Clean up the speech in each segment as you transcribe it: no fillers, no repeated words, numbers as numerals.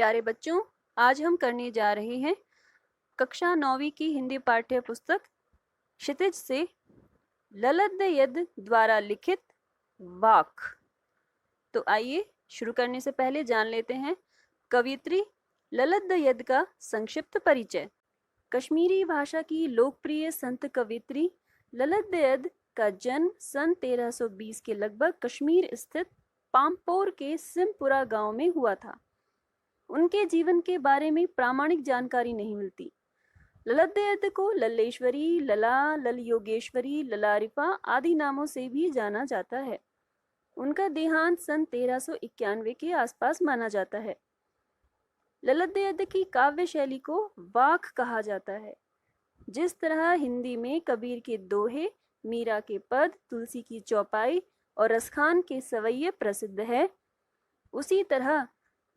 प्यारे बच्चों, आज हम करने जा रहे हैं कक्षा 9वीं की हिंदी पाठ्य पुस्तक क्षितिज से ललद यद द्वारा लिखित वाक। तो आइए शुरू करने से पहले जान लेते हैं कवियत्री ललद यद का संक्षिप्त परिचय। कश्मीरी भाषा की लोकप्रिय संत कवियत्री ललद यद का जन्म सन 1320 के लगभग कश्मीर स्थित पामपोर के सिमपुरा गांव में हुआ था। उनके जीवन के बारे में प्रामाणिक जानकारी नहीं मिलती। ललद यद को लल्लेश्वरी, लला, लल योगेश्वरी, ललारिफा आदि नामों से भी जाना जाता है। उनका देहांत सन 1391 के आसपास माना जाता है। ललद यद की काव्य शैली को वाक कहा जाता है। जिस तरह हिंदी में कबीर के दोहे, मीरा के पद, तुलसी की चौपाई और रसखान के सवैये प्रसिद्ध है, उसी तरह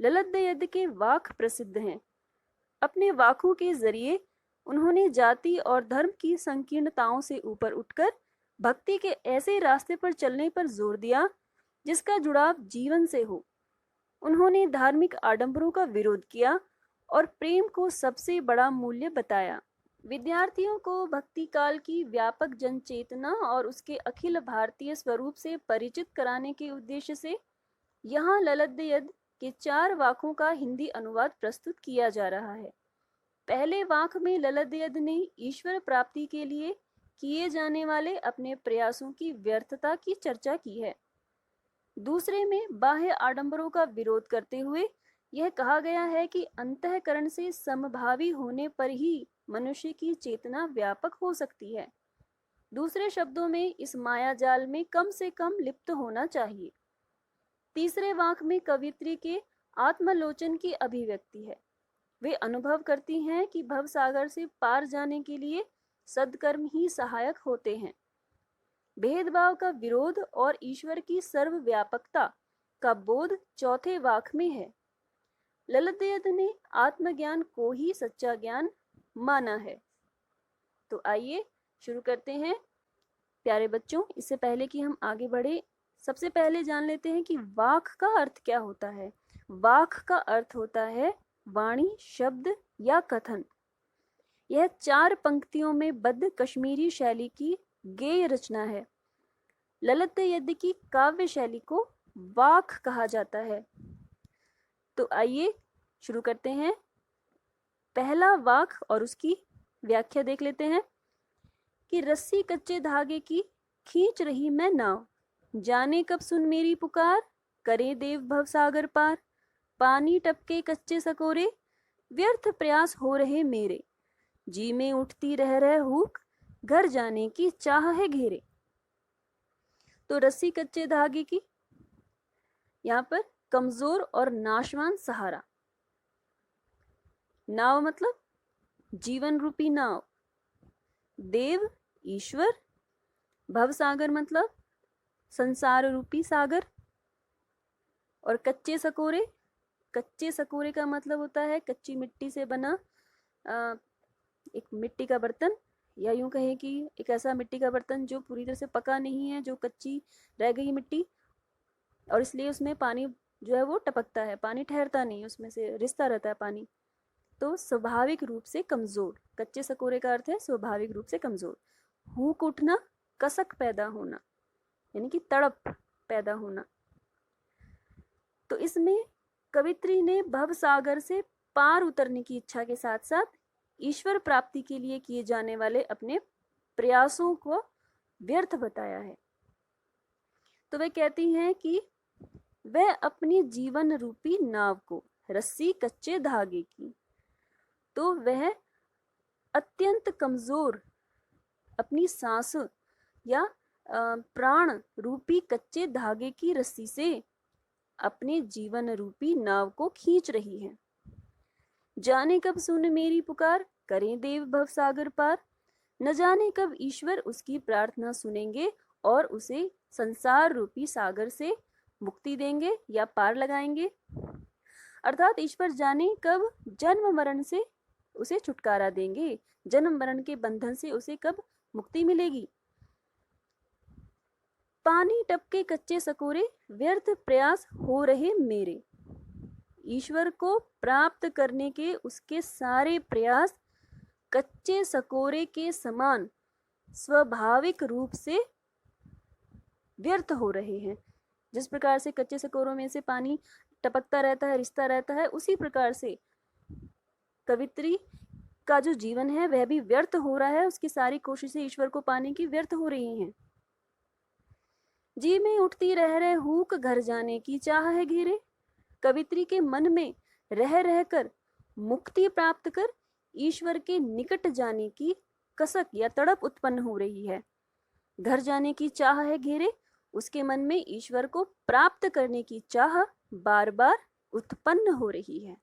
ललद यद के वाक प्रसिद्ध हैं। अपने वाकों के जरिए उन्होंने जाति और धर्म की संकीर्णताओं से ऊपर उठकर भक्ति के ऐसे रास्ते पर चलने पर जोर दिया जिसका जुड़ाव जीवन से हो। उन्होंने धार्मिक आडंबरों का विरोध किया और प्रेम को सबसे बड़ा मूल्य बताया। विद्यार्थियों को भक्ति काल की व्यापक जन चेतना और उसके अखिल भारतीय स्वरूप से परिचित कराने के उद्देश्य से यहाँ ललद यद के 4 वाकों का हिंदी अनुवाद प्रस्तुत किया जा रहा है। पहले वाक में ललद यद ने ईश्वर प्राप्ति के लिए किए जाने वाले अपने प्रयासों की व्यर्थता की चर्चा की है। दूसरे में बाह्य आडंबरों का विरोध करते हुए यह कहा गया है कि अंतःकरण से समभावी होने पर ही मनुष्य की चेतना व्यापक हो सकती है। दूसरे शब्दों में इस मायाजाल में कम से कम लिप्त होना चाहिए। तीसरे वाक में कवियत्री के आत्मलोचन की अभिव्यक्ति है। वे अनुभव करती हैं कि भवसागर से पार जाने के लिए सद्कर्म ही सहायक होते हैं। भेदभाव का विरोध और ईश्वर की सर्वव्यापकता का बोध चौथे वाक में है। ललद यद ने आत्मज्ञान को ही सच्चा ज्ञान माना है। तो आइए शुरू करते हैं। प्यारे बच्चों, इससे पहले कि हम आगे बढ़े, सबसे पहले जान लेते हैं कि वाक का अर्थ क्या होता है। वाक का अर्थ होता है वाणी, शब्द या कथन। यह 4 पंक्तियों में बद्ध कश्मीरी शैली की गेय रचना है। ललद यद की काव्य शैली को वाक कहा जाता है। तो आइए शुरू करते हैं। पहला वाक और उसकी व्याख्या देख लेते हैं कि रस्सी कच्चे धागे की खींच रही मैं नाव, जाने कब सुन मेरी पुकार, करे देव भवसागर पार, पानी टपके कच्चे सकोरे, व्यर्थ प्रयास हो रहे मेरे, जी में उठती रह रह हुक, घर जाने की चाह है घेरे। तो रस्सी कच्चे धागे की, यहाँ पर कमजोर और नाशवान सहारा। नाव मतलब जीवन रूपी नाव। देव ईश्वर, भवसागर मतलब संसार रूपी सागर, और कच्चे सकोरे, कच्चे सकोरे का मतलब होता है कच्ची मिट्टी से बना एक मिट्टी का बर्तन, या यूं कहें कि एक ऐसा मिट्टी का बर्तन जो पूरी तरह से पका नहीं है, जो कच्ची रह गई मिट्टी, और इसलिए उसमें पानी जो है वो टपकता है, पानी ठहरता नहीं, उसमें से रिसता रहता है पानी। तो स्वाभाविक रूप से कमजोर, कच्चे सकोरे का अर्थ है स्वाभाविक रूप से कमजोर। हुक उठना, कसक पैदा होना, यानी कि तड़प पैदा होना। तो इसमें कवित्री ने भवसागर से पार उतरने की इच्छा के साथ साथ ईश्वर प्राप्ति के लिए किए जाने वाले अपने प्रयासों को व्यर्थ बताया है। तो वे कहती हैं कि वह अपनी जीवन रूपी नाव को, रस्सी कच्चे धागे की, तो वह अत्यंत कमजोर अपनी सांस या प्राण रूपी कच्चे धागे की रस्सी से अपने जीवन रूपी नाव को खींच रही है। जाने कब सुन मेरी पुकार, करें देव भवसागर पार, न जाने कब ईश्वर उसकी प्रार्थना सुनेंगे और उसे संसार रूपी सागर से मुक्ति देंगे या पार लगाएंगे। अर्थात ईश्वर जाने कब जन्म मरण से उसे छुटकारा देंगे, जन्म मरण के बंधन से उसे कब मुक्ति मिलेगी। पानी टपके कच्चे सकोरे, व्यर्थ प्रयास हो रहे मेरे, ईश्वर को प्राप्त करने के उसके सारे प्रयास कच्चे सकोरे के समान स्वाभाविक रूप से व्यर्थ हो रहे हैं। जिस प्रकार से कच्चे सकोरों में से पानी टपकता रहता है, रिसता रहता है, उसी प्रकार से कवित्री का जो जीवन है वह भी व्यर्थ हो रहा है। उसकी सारी कोशिशें ईश्वर को पाने की व्यर्थ हो रही हैं। जी में उठती रह रहे हुक घर जाने की चाह है घेरे। कवित्री के मन में रह रहकर मुक्ति प्राप्त कर ईश्वर के निकट जाने की कसक या तड़प उत्पन्न हो रही है। घर जाने की चाह है घेरे, उसके मन में ईश्वर को प्राप्त करने की चाह बार बार उत्पन्न हो रही है।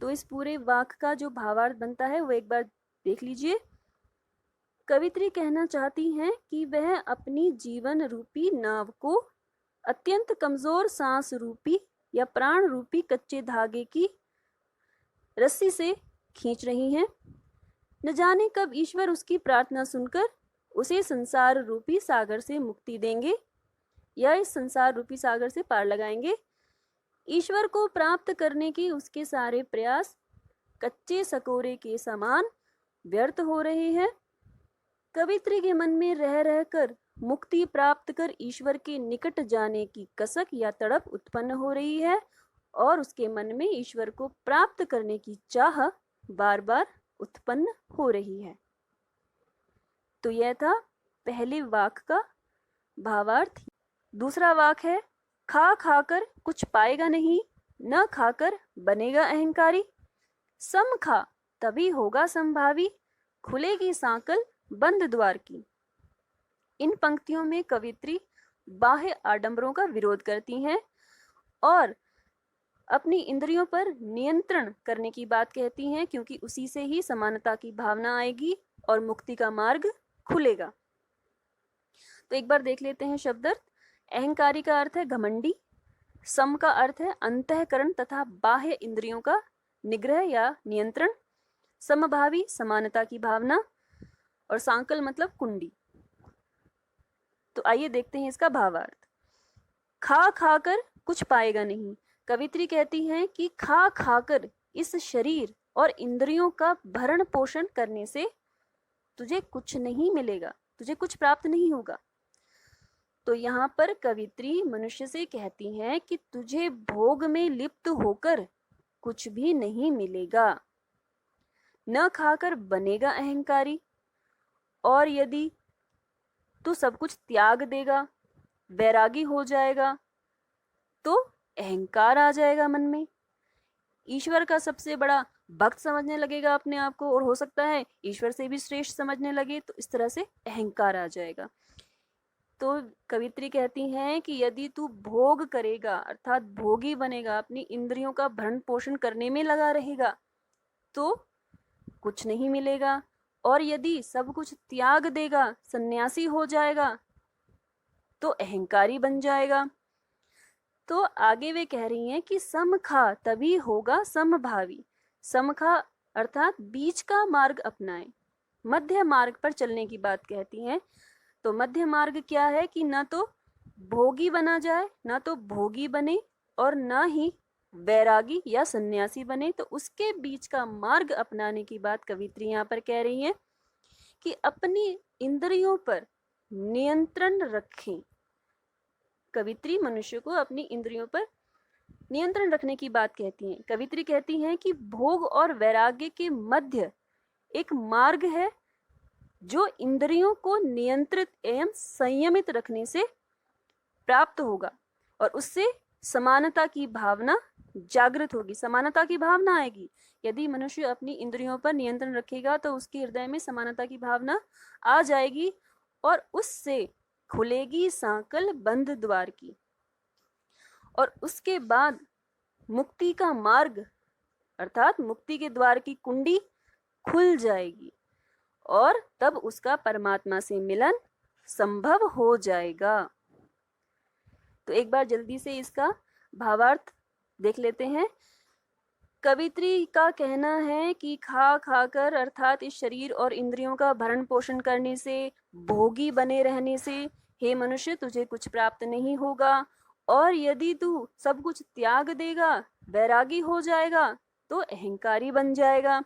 तो इस पूरे वाक्य का जो भावार्थ बनता है वो एक बार देख लीजिए। कवित्री कहना चाहती हैं कि वह अपनी जीवन रूपी नाव को अत्यंत कमजोर सांस रूपी या प्राण रूपी कच्चे धागे की रस्सी से खींच रही हैं। न जाने कब ईश्वर उसकी प्रार्थना सुनकर उसे संसार रूपी सागर से मुक्ति देंगे या इस संसार रूपी सागर से पार लगाएंगे। ईश्वर को प्राप्त करने के उसके सारे प्रयास कच्चे सकोरे के समान व्यर्थ हो रहे हैं। कवित्री के मन में रह रहकर मुक्ति प्राप्त कर ईश्वर के निकट जाने की कसक या तड़प उत्पन्न हो रही है और उसके मन में ईश्वर को प्राप्त करने की चाह बार बार उत्पन्न हो रही है। तो यह था पहले वाक्य का भावार्थ। दूसरा वाक्य है, खा खाकर कुछ पाएगा नहीं, न खाकर बनेगा अहंकारी। सम खा तभी होगा संभावी, खुलेगी सांकल बंद द्वार की। इन पंक्तियों में कवित्री बाह्य आडंबरों का विरोध करती हैं और अपनी इंद्रियों पर नियंत्रण करने की बात कहती हैं, क्योंकि उसी से ही समानता की भावना आएगी और मुक्ति का मार्ग खुलेगा। तो एक बार देख लेते हैं शब्दार्थ। अहंकारी का अर्थ है घमंडी, सम का अर्थ है अंतःकरण तथा बाह्य इंद्रियों का निग्रह या नियंत्रण, समभावी समानता की भावना, और सांकल मतलब कुंडी। तो आइए देखते हैं इसका भावार्थ। खा खाकर कुछ पाएगा नहीं। कवित्री कहती हैं कि खा खाकर इस शरीर और इंद्रियों का भरण पोषण करने से तुझे कुछ नहीं मिलेगा, तुझे कुछ प्राप्त नहीं होगा। तो यहाँ पर कवित्री मनुष्य से कहती हैं कि तुझे भोग में लिप्त होकर कुछ भी नहीं मिलेगा। न खाकर बनेगा अहंकारी, और यदि तू सब कुछ त्याग देगा, वैरागी हो जाएगा, तो अहंकार आ जाएगा मन में। ईश्वर का सबसे बड़ा भक्त समझने लगेगा अपने आप को, और हो सकता है ईश्वर से भी श्रेष्ठ समझने लगे, तो इस तरह से अहंकार आ जाएगा। तो कवित्री कहती हैं कि यदि तू भोग करेगा अर्थात भोगी बनेगा, अपनी इंद्रियों का भरण पोषण करने में लगा रहेगा, तो कुछ नहीं मिलेगा। और यदि सब कुछ त्याग देगा, सन्यासी हो जाएगा, तो अहंकारी बन जाएगा। तो आगे वे कह रही हैं कि समखा तभी होगा समभावी। समखा अर्थात बीच का मार्ग अपनाएं, मध्य मार्ग पर चलने की बात कहती हैं। तो मध्य मार्ग क्या है कि ना तो भोगी बना जाए, ना तो भोगी बने, और ना ही वैरागी या सन्यासी बने। तो उसके बीच का मार्ग अपनाने की बात कवित्री यहाँ पर कह रही है कि अपनी इंद्रियों पर नियंत्रण रखें। कवित्री मनुष्य को अपनी इंद्रियों पर नियंत्रण रखने की बात कहती हैं। कवित्री कहती हैं कि भोग और वैराग्य के मध्य एक मार्ग है जो इंद्रियों को नियंत्रित एवं संयमित रखने से प्राप्त होगा, और उससे समानता की भावना जागृत होगी, समानता की भावना आएगी। यदि मनुष्य अपनी इंद्रियों पर नियंत्रण रखेगा तो उसके हृदय में समानता की भावना आ जाएगी, और उससे खुलेगी सांकल बंद द्वार की, और उसके बाद मुक्ति का मार्ग अर्थात मुक्ति के द्वार की कुंडी खुल जाएगी, और तब उसका परमात्मा से मिलन संभव हो जाएगा। तो एक बार जल्दी से इसका भावार्थ देख लेते हैं। कवित्री का कहना है कि खा खाकर अर्थात इस शरीर और इंद्रियों का भरण पोषण करने से, भोगी बने रहने से, हे मनुष्य तुझे कुछ प्राप्त नहीं होगा, और यदि तू सब कुछ त्याग देगा, वैरागी हो जाएगा, तो अहंकारी बन जाएगा।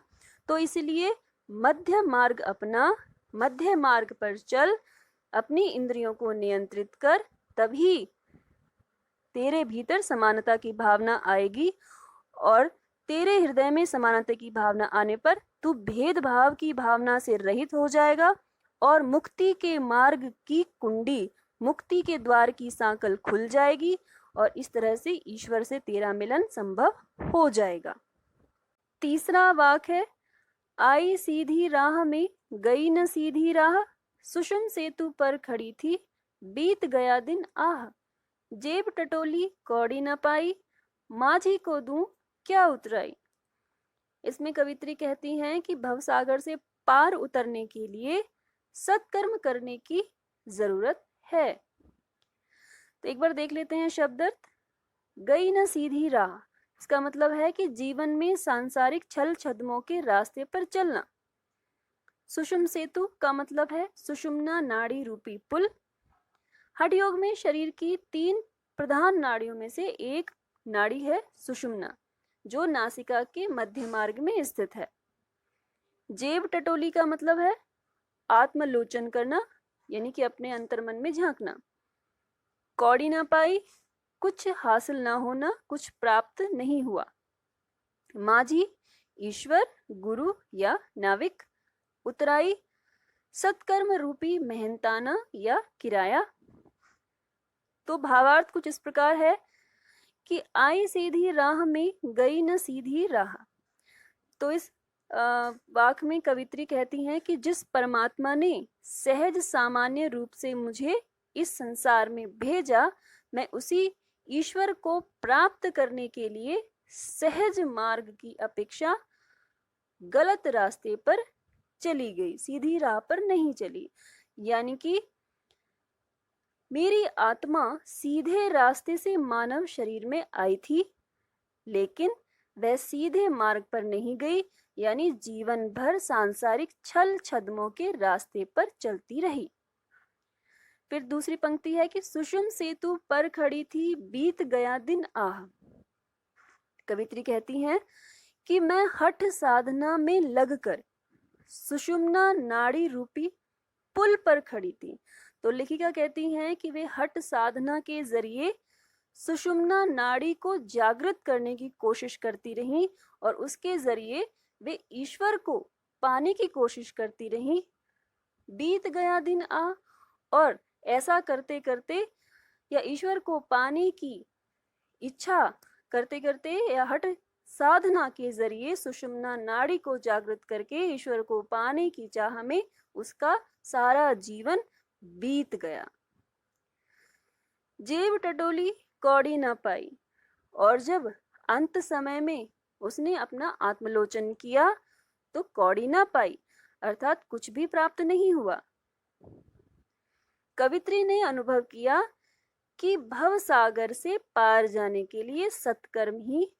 तो इसलिए मध्य मार्ग अपना, मध्य मार्ग पर चल, अपनी इंद्रियों को नियंत्रित कर, तभी तेरे भीतर समानता की भावना आएगी। और तेरे हृदय में समानता की भावना आने पर तू भेदभाव की भावना से रहित हो जाएगा और मुक्ति के मार्ग की कुंडी, मुक्ति के द्वार की सांकल खुल जाएगी और इस तरह से ईश्वर से तेरा मिलन संभव हो जाएगा। तीसरा वाक्य है, आई सीधी राह में गई न सीधी राह, सुषुम सेतु पर खड़ी थी बीत गया दिन आह, जेब टटोली कौड़ी न पाई, माझी को दूं क्या उतराई। इसमें कवित्री कहती हैं कि भवसागर से पार उतरने के लिए सत्कर्म करने की जरूरत है। तो एक बार देख लेते हैं शब्द अर्थ। गई न सीधी राह, इसका मतलब है कि जीवन में सांसारिक छल छद्मों के रास्ते पर चलना। सुषुम सेतु का मतलब है सुषुम्ना नाड़ी रूपी पुल। हठ योग में शरीर की 3 प्रधान नाड़ियों में से एक नाड़ी है सुषुम्ना, जो नासिका के मध्य मार्ग में स्थित है। जेब टटोली का मतलब है आत्मलोचन करना, यानी कि अपने अंतर्मन में झांकना। कौड़ी ना पाई, कुछ हासिल ना होना, कुछ प्राप्त नहीं हुआ। माझी, ईश्वर, गुरु या नाविक। उतराई, सत्कर्म रूपी मेहनताना या किराया। तो भावार्थ कुछ इस प्रकार है कि आई सीधी राह में गई न सीधी राह। तो इस वाक्य में कवित्री कहती हैं कि जिस परमात्मा ने सहज सामान्य रूप से मुझे इस संसार में भेजा, मैं उसी ईश्वर को प्राप्त करने के लिए सहज मार्ग की अपेक्षा गलत रास्ते पर चली गई, सीधी राह पर नहीं चली। यानी कि मेरी आत्मा सीधे रास्ते से मानव शरीर में आई थी, लेकिन वह सीधे मार्ग पर नहीं गई, यानी जीवन भर सांसारिक छल छद्मों के रास्ते पर चलती रही। फिर दूसरी पंक्ति है कि सुषुम सेतु पर खड़ी थी बीत गया दिन आह। कवित्री कहती हैं कि मैं हठ साधना में लगकर सुषुम्ना नाड़ी रूपी पुल पर खड़ी थी। तो लेखिका कहती हैं कि वे हठ साधना के जरिए सुषुम्ना नाड़ी को जागृत करने की कोशिश करती रहीं और उसके जरिए वे ईश्वर को पाने की कोशिश करती रहीं। बीत गया दिन आ, और ऐसा करते करते या ईश्वर को पाने की इच्छा करते करते या हठ साधना के जरिए सुषुम्ना नाड़ी को जागृत करके ईश्वर को पाने की चाह में उसका सारा जीवन बीत गया। जेब टटोली कौड़ी ना पाई, और जब अंत समय में उसने अपना आत्मलोचन किया तो कौड़ी ना पाई, अर्थात कुछ भी प्राप्त नहीं हुआ। कवित्री ने अनुभव किया कि भव सागर से पार जाने के लिए सत्कर्म ही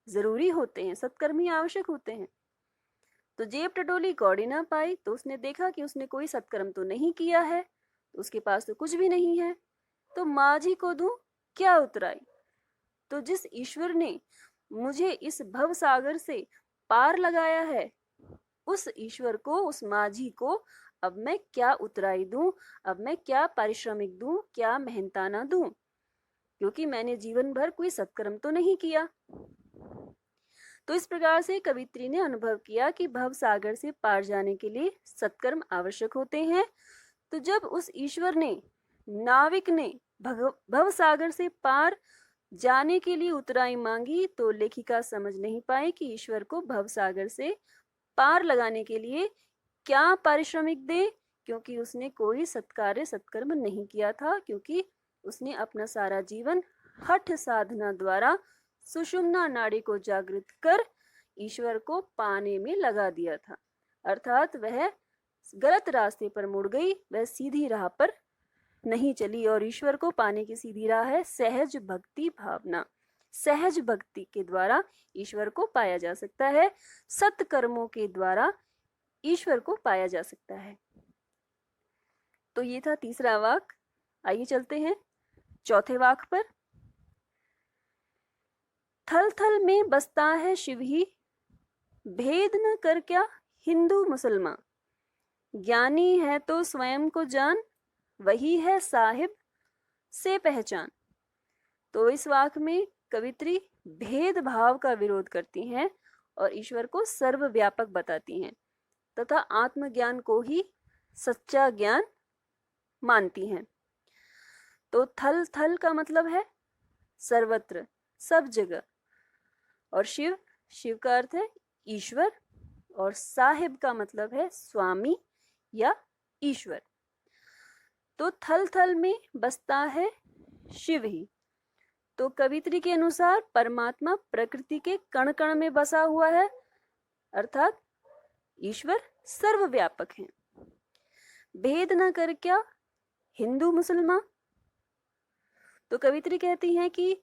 जरूरी होते हैं, सत्कर्म ही आवश्यक होते हैं। तो जेब टटोली कौड़ी ना पाई, तो उसने देखा कि उसने कोई सत्कर्म तो नहीं किया है, तो उसके पास तो कुछ भी नहीं है, तो माझी को दूं क्या उतराई। तो जिस ईश्वर ने मुझे इस भव सागर से पार लगाया है, उस ईश्वर को, उस माझी को अब मैं क्या उतराई दूं, अब मैं क्या पारिश्रमिक दूं, क्या मेहनताना दूं, क्योंकि मैंने जीवन भर कोई सत्कर्म तो नहीं किया। तो इस प्रकार से कवित्री ने अनुभव किया कि भव सागर से पार जाने के लिए सत्कर्म आवश्यक होते हैं। तो जब उस ईश्वर ने, नाविक ने भव सागर से पार जाने के लिए उतराई मांगी, तो लेखिका समझ नहीं पाई कि ईश्वर को भव सागर से पार लगाने के लिए क्या पारिश्रमिक दे, क्योंकि उसने कोई सत्कार्य सत्कर्म नहीं किया था, क्योंकि उसने अपना सारा जीवन हठ साधना द्वारा सुषुम्ना नाड़ी को जागृत कर ईश्वर को पाने में लगा दिया था। अर्थात वह गलत रास्ते पर मुड़ गई, वह सीधी राह पर नहीं चली। और ईश्वर को पाने की सीधी राह है सहज भक्ति भावना। सहज भक्ति के द्वारा ईश्वर को पाया जा सकता है, सत्कर्मों के द्वारा ईश्वर को पाया जा सकता है। तो ये था तीसरा वाक्य। आइए चलते हैं चौथे वाक्य पर। थल थल में बसता है शिव ही, भेद न कर क्या हिंदू मुसलमान। ज्ञानी है तो स्वयं को जान, वही है साहिब से पहचान। तो इस वाक्य में कवित्री भेदभाव का विरोध करती हैं और ईश्वर को सर्वव्यापक बताती हैं तथा आत्मज्ञान को ही सच्चा ज्ञान मानती हैं। तो थल थल का मतलब है सर्वत्र, सब जगह, और शिव, शिव का अर्थ है ईश्वर, और साहिब का मतलब है स्वामी या ईश्वर। तो थल थल में बसता है शिव ही। तो कवित्री के अनुसार परमात्मा प्रकृति के कण कण में बसा हुआ है, अर्थात ईश्वर सर्वव्यापक है। भेद न कर क्या हिंदू मुसलमान। तो कवित्री कहती हैं कि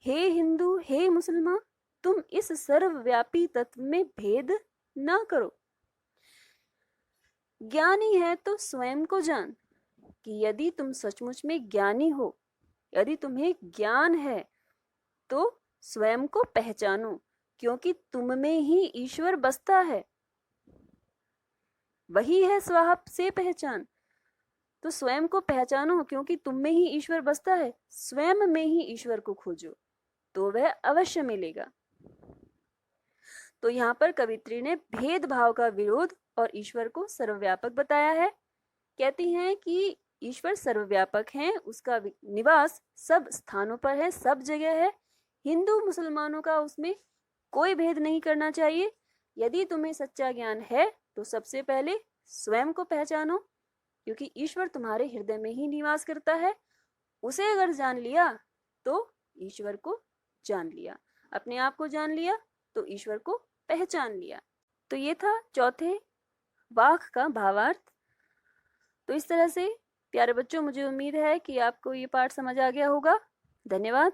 हे हिंदू, हे मुसलमान, तुम इस सर्वव्यापी तत्व में भेद ना करो। ज्ञानी है तो स्वयं को जान, कि यदि तुम सचमुच में ज्ञानी हो, यदि तुम्हें ज्ञान है, तो स्वयं को पहचानो, क्योंकि तुम में ही ईश्वर बसता है, वही है स्वाहा से पहचान। तो स्वयं को पहचानो, क्योंकि तुम में ही ईश्वर बसता है, स्वयं में ही ईश्वर को खोजो तो वह अवश्य मिलेगा। तो यहाँ पर कवित्री ने भेदभाव का विरोध और ईश्वर को सर्वव्यापक बताया है। कहती हैं कि ईश्वर सर्वव्यापक है, उसका निवास सब स्थानों पर है, सब जगह है। हिंदू मुसलमानों का उसमें कोई भेद नहीं करना चाहिए। यदि तुम्हें सच्चा ज्ञान है तो सबसे पहले स्वयं को पहचानो, क्योंकि ईश्वर तुम्हारे हृदय में ही निवास करता है। उसे अगर जान लिया तो ईश्वर को जान लिया, अपने आप को जान लिया तो ईश्वर को पहचान लिया। तो ये था चौथे वाक्य का भावार्थ। तो इस तरह से प्यारे बच्चों, मुझे उम्मीद है कि आपको ये पाठ समझ आ गया होगा। धन्यवाद।